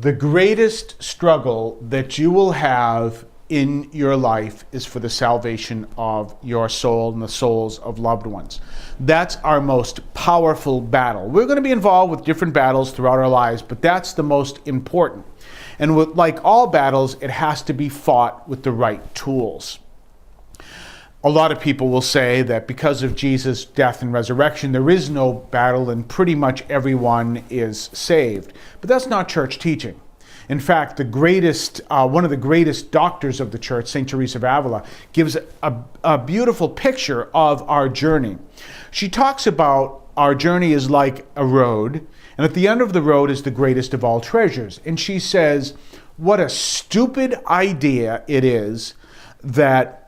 The greatest struggle that you will have in your life is for the salvation of your soul and the souls of loved ones. That's our most powerful battle. We're going to be involved with different battles throughout our lives, but that's the most important. And like all battles, it has to be fought with the right tools. A lot of people will say that because of Jesus' death and resurrection, there is no battle and pretty much everyone is saved. But that's not church teaching. In fact, one of the greatest doctors of the church, St. Teresa of Avila, gives a beautiful picture of our journey. She talks about our journey is like a road, and at the end of the road is the greatest of all treasures. And she says, what a stupid idea it is that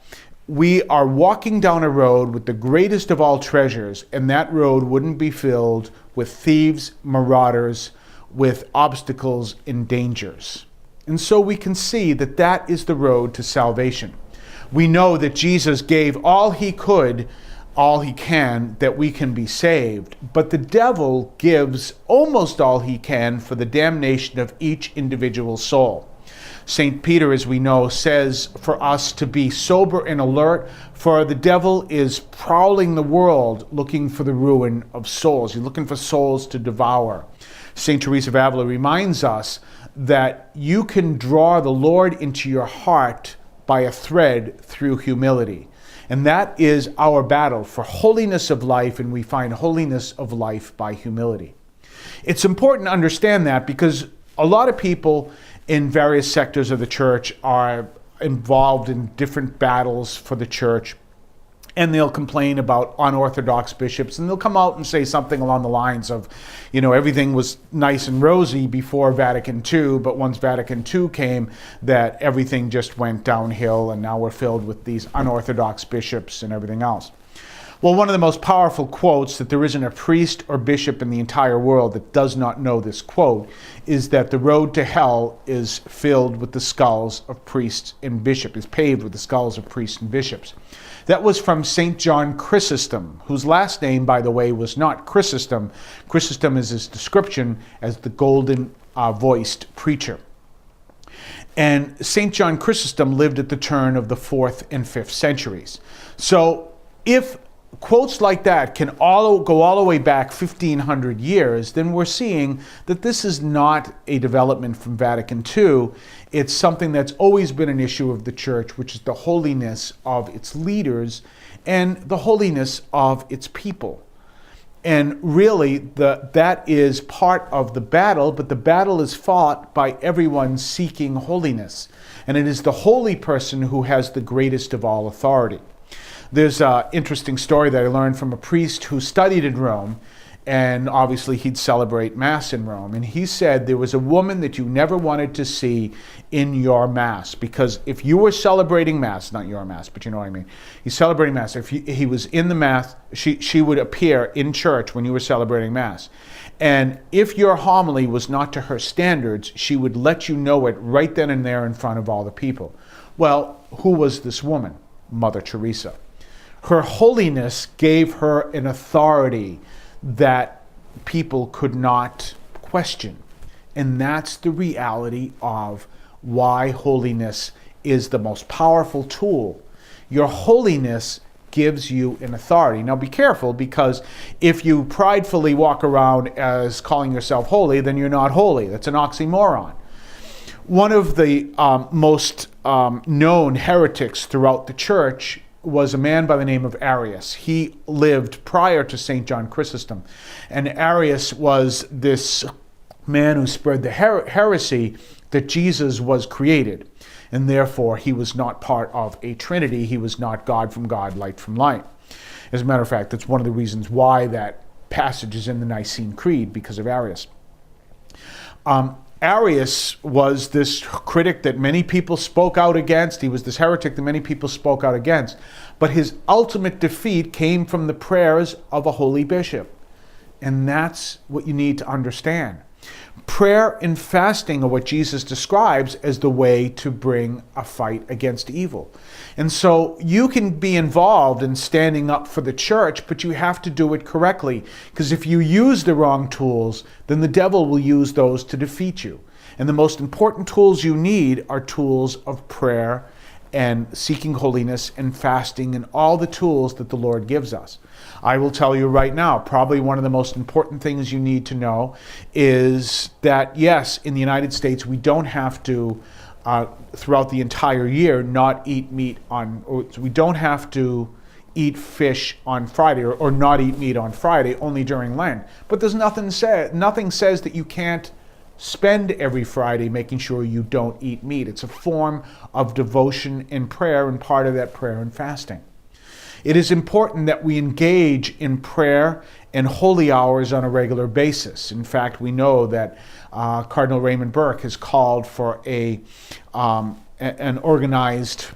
we are walking down a road with the greatest of all treasures, and that road wouldn't be filled with thieves, marauders, with obstacles and dangers. And so we can see that that is the road to salvation. We know that Jesus gave all he could, all he can, that we can be saved. But the devil gives almost all he can for the damnation of each individual soul. St. Peter, as we know, says for us to be sober and alert, for the devil is prowling the world looking for the ruin of souls. He's looking for souls to devour. St. Teresa of Avila reminds us that you can draw the Lord into your heart by a thread through humility. And that is our battle for holiness of life, and we find holiness of life by humility. It's important to understand that because a lot of people in various sectors of the church are involved in different battles for the church, and they'll complain about unorthodox bishops, and they'll come out and say something along the lines of, everything was nice and rosy before Vatican II, but once Vatican II came, that everything just went downhill, and now we're filled with these unorthodox bishops and everything else. Well, one of the most powerful quotes, that there isn't a priest or bishop in the entire world that does not know this quote, is that the road to hell is filled with the skulls of priests and bishops, is paved with the skulls of priests and bishops. That was from St. John Chrysostom, whose last name, by the way, was not Chrysostom. Chrysostom is his description as the golden-voiced preacher. And St. John Chrysostom lived at the turn of the 4th and 5th centuries. So if quotes like that can go all the way back 1,500 years, then we're seeing that this is not a development from Vatican II. It's something that's always been an issue of the church, which is the holiness of its leaders and the holiness of its people. And really, that is part of the battle, but the battle is fought by everyone seeking holiness. And it is the holy person who has the greatest of all authority. There's an interesting story that I learned from a priest who studied in Rome, and obviously he'd celebrate Mass in Rome. And he said there was a woman that you never wanted to see in your Mass, because if you were celebrating Mass, not your Mass, but you know what I mean, he's celebrating Mass. If he was in the Mass, she would appear in church when you were celebrating Mass. And if your homily was not to her standards, she would let you know it right then and there in front of all the people. Well, who was this woman? Mother Teresa. Her holiness gave her an authority that people could not question. And that's the reality of why holiness is the most powerful tool. Your holiness gives you an authority. Now be careful, because if you pridefully walk around as calling yourself holy, then you're not holy. That's an oxymoron. One of the most known heretics throughout the church was a man by the name of Arius. He lived prior to St. John Chrysostom. And Arius was this man who spread the heresy that Jesus was created. And therefore, he was not part of a Trinity. He was not God from God, light from light. As a matter of fact, that's one of the reasons why that passage is in the Nicene Creed, because of Arius. Arius was this critic that many people spoke out against. He was this heretic that many people spoke out against. But his ultimate defeat came from the prayers of a holy bishop. And that's what you need to understand. Prayer and fasting are what Jesus describes as the way to bring a fight against evil. And so you can be involved in standing up for the church, but you have to do it correctly. Because if you use the wrong tools, then the devil will use those to defeat you. And the most important tools you need are tools of prayer and seeking holiness and fasting and all the tools that the Lord gives us. I will tell you right now, probably one of the most important things you need to know is that, yes, in the United States, we don't have to, throughout the entire year, not eat meat we don't have to eat fish on Friday or not eat meat on Friday, only during Lent. But there's nothing says that you can't spend every Friday making sure you don't eat meat. It's a form of devotion and prayer, and part of that prayer and fasting. It is important that we engage in prayer and holy hours on a regular basis. In fact, we know that Cardinal Raymond Burke has called for an organized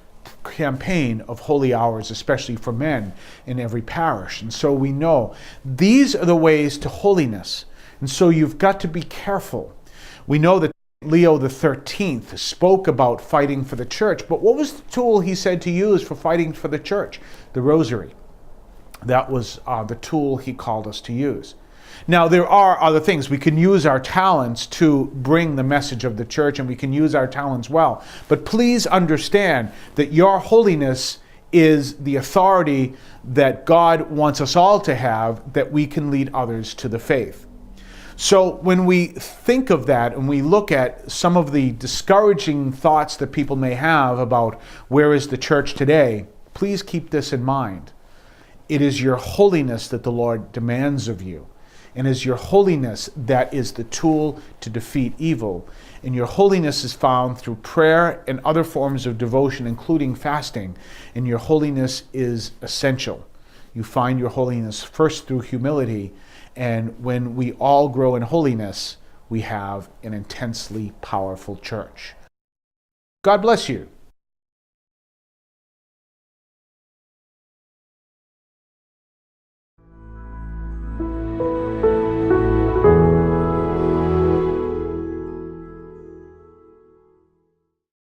campaign of holy hours, especially for men in every parish. And so we know these are the ways to holiness. And so you've got to be careful. We know that Leo XIII spoke about fighting for the church, but what was the tool he said to use for fighting for the church? The rosary. That was the tool he called us to use. Now, there are other things. We can use our talents to bring the message of the church, and we can use our talents well. But please understand that your holiness is the authority that God wants us all to have, that we can lead others to the faith. So when we think of that and we look at some of the discouraging thoughts that people may have about where is the church today, please keep this in mind. It is your holiness that the Lord demands of you. And it is your holiness that is the tool to defeat evil. And your holiness is found through prayer and other forms of devotion, including fasting. And your holiness is essential. You find your holiness first through humility. And when we all grow in holiness, we have an intensely powerful church. God bless you.